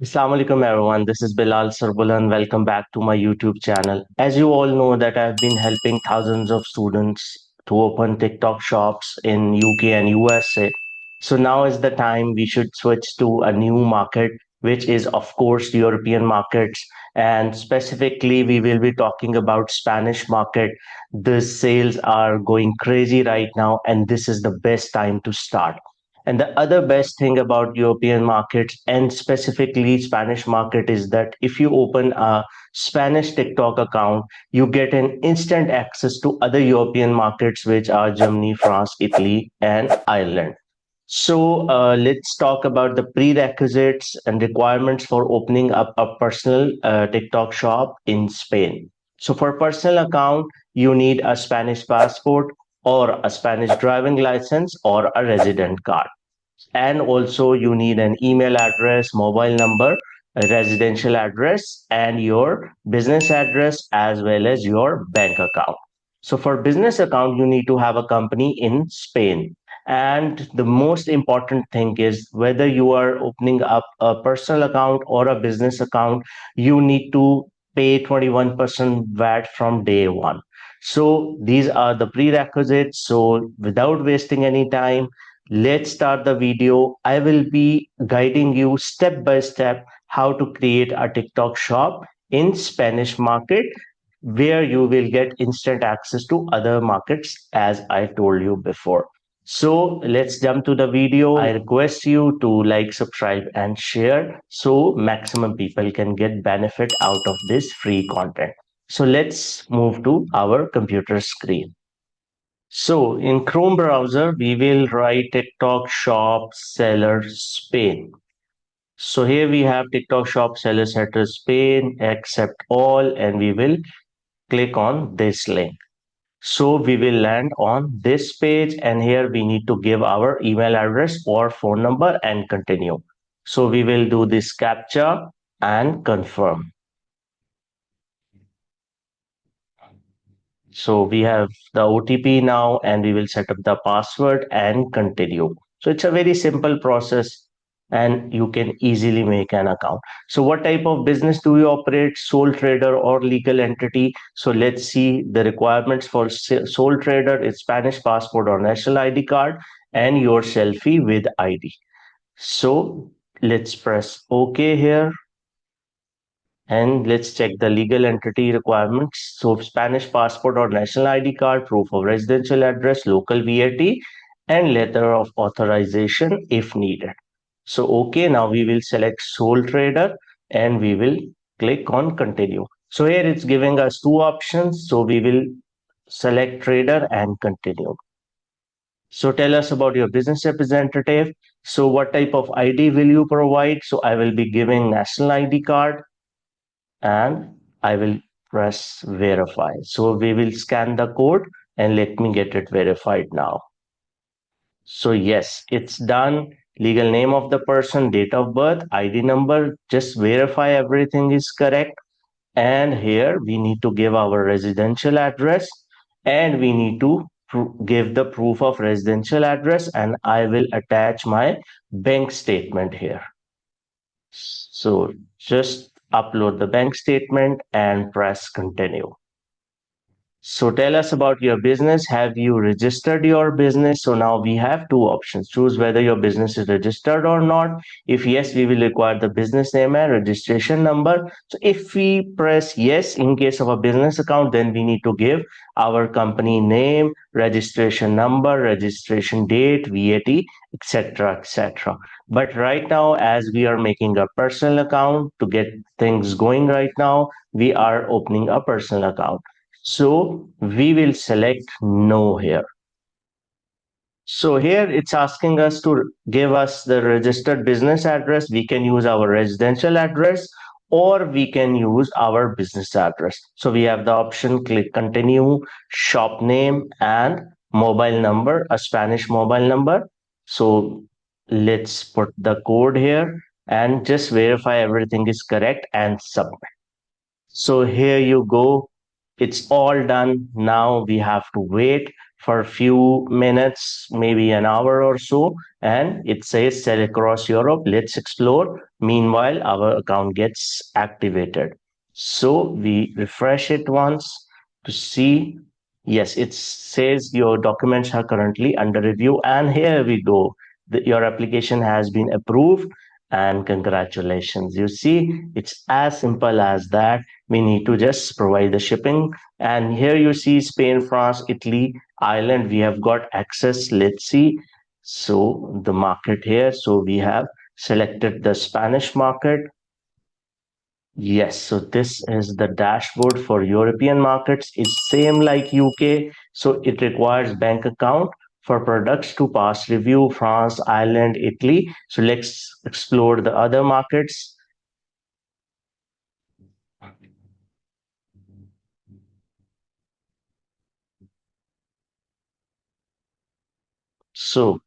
Assalamu alaikum everyone. This is Bilal Sirbuland. Welcome back to my YouTube channel. As you all know that I've been helping thousands of students to open TikTok shops in UK and USA. So now is the time we should switch to a new market, which is of course European markets. And specifically, we will be talking about Spanish market. The sales are going crazy right now, and this is the best time to start. And the other best thing about European markets and specifically Spanish market is that if you open a Spanish TikTok account, you get an instant access to other European markets, which are Germany, France, Italy, and Ireland. So let's talk about the prerequisites and requirements for opening up a personal TikTok shop in Spain. So for personal account, you need a Spanish passport or a Spanish driving license or a resident card. And also you need an email address, mobile number, a residential address, and your business address as well as your bank account. So for business account, you need to have a company in Spain. And the most important thing is whether you are opening up a personal account or a business account, you need to pay 21% VAT from day one. So these are the prerequisites. So without wasting any time, let's start the video. I will be guiding you step by step how to create a TikTok shop in Spanish market where you will get instant access to other markets as I told you before. So let's jump to the video. I request you to like, subscribe and share so maximum people can get benefit out of this free content. So let's move to our computer screen. So in Chrome browser, we will write TikTok shop seller Spain. So here we have TikTok shop seller setter Spain, accept all, and we will click on this link. So we will land on this page, and here we need to give our email address or phone number and continue. So we will do this captcha and confirm. So we have the OTP now and we will set up the password and continue. So it's a very simple process and you can easily make an account. So what type of business do you operate? Sole trader or legal entity? So let's see the requirements for sole trader. It's Spanish passport or national ID card and your selfie with ID. So let's press OK here. And let's check the legal entity requirements. So Spanish passport or national ID card, proof of residential address, local VAT, and letter of authorization if needed. So okay, now we will select sole trader and we will click on continue. So here it's giving us two options. So we will select trader and continue. So tell us about your business representative. So what type of ID will you provide? So I will be giving national ID card and I will press verify. So we will scan the code and let me get it verified now. So yes, it's done. Legal name of the person, date of birth, ID number, just verify everything is correct. And here we need to give our residential address and we need to give the proof of residential address and I will attach my bank statement here. So just upload the bank statement and press continue. So tell us about your business. Have you registered your business? So now we have two options. Choose whether your business is registered or not. If yes, we will require the business name and registration number. So if we press yes in case of a business account, then we need to give our company name, registration number, registration date, VAT, etc., etc. But right now, as we are making a personal account to get things going right now, we are opening a personal account. So we will select no here. So here it's asking us to give us the registered business address. We can use our residential address or we can use our business address. So we have the option click continue, shop name and mobile number, a Spanish mobile number. So let's put the code here and just verify everything is correct and submit. So here you go. It's all done. Now we have to wait for a few minutes, maybe an hour or so, and it says sell across Europe. Let's explore. Meanwhile, our account gets activated. So we refresh it once to see. Yes, it says your documents are currently under review, and here we go. Your application has been approved, and congratulations. You see, it's as simple as that. We need to just provide the shipping, and here you see Spain, France, Italy, Ireland. We have got access. Let's see. So the market here. So we have selected the Spanish market. Yes, so this is the dashboard for European markets. It's same like UK, so it requires bank account for products to pass review, France, Ireland, Italy. So let's explore the other markets. So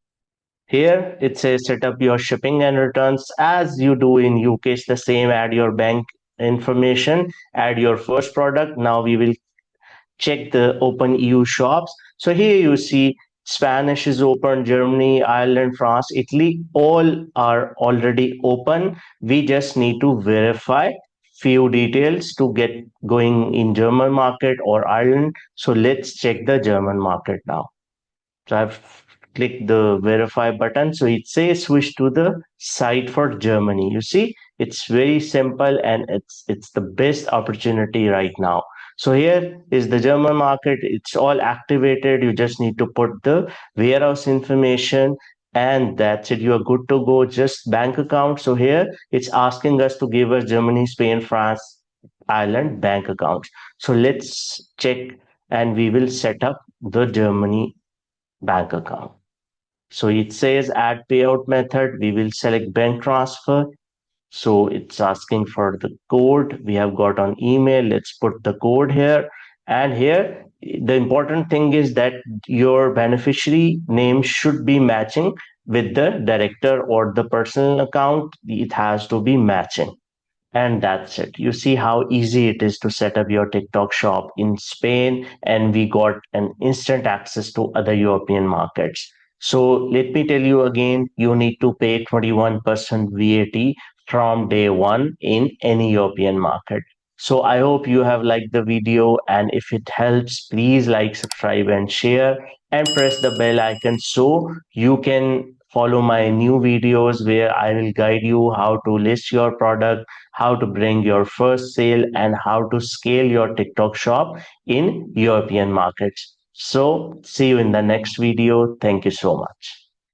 here it says set up your shipping and returns as you do in UK. It's the same. Add your bank information, add your first product. Now we will check the open EU shops. So here you see Spanish is open, Germany, Ireland, France, Italy, all are already open. We just need to verify few details to get going in German market or Ireland. So let's check the German market now. So I've clicked the verify button. So it says switch to the site for Germany. You see, it's very simple and it's the best opportunity right now. So here is the German market. It's all activated. You just need to put the warehouse information and that's it. You are good to go. Just bank account. So here it's asking us to give us Germany, Spain, France, Ireland bank accounts. So let's check and we will set up the Germany bank account. So it says add payout method. We will select bank transfer. So it's asking for the code. We have got on email. Let's put the code here. And here, the important thing is that your beneficiary name should be matching with the director or the personal account. It has to be matching. And that's it. You see how easy it is to set up your TikTok shop in Spain, and we got an instant access to other European markets. So let me tell you again, you need to pay 21% VAT from day one in any European market. So I hope you have liked the video, and if it helps, please like, subscribe, and share, and press the bell icon so you can follow my new videos where I will guide you how to list your product, how to bring your first sale, and how to scale your TikTok shop in European markets. So, see you in the next video. Thank you so much.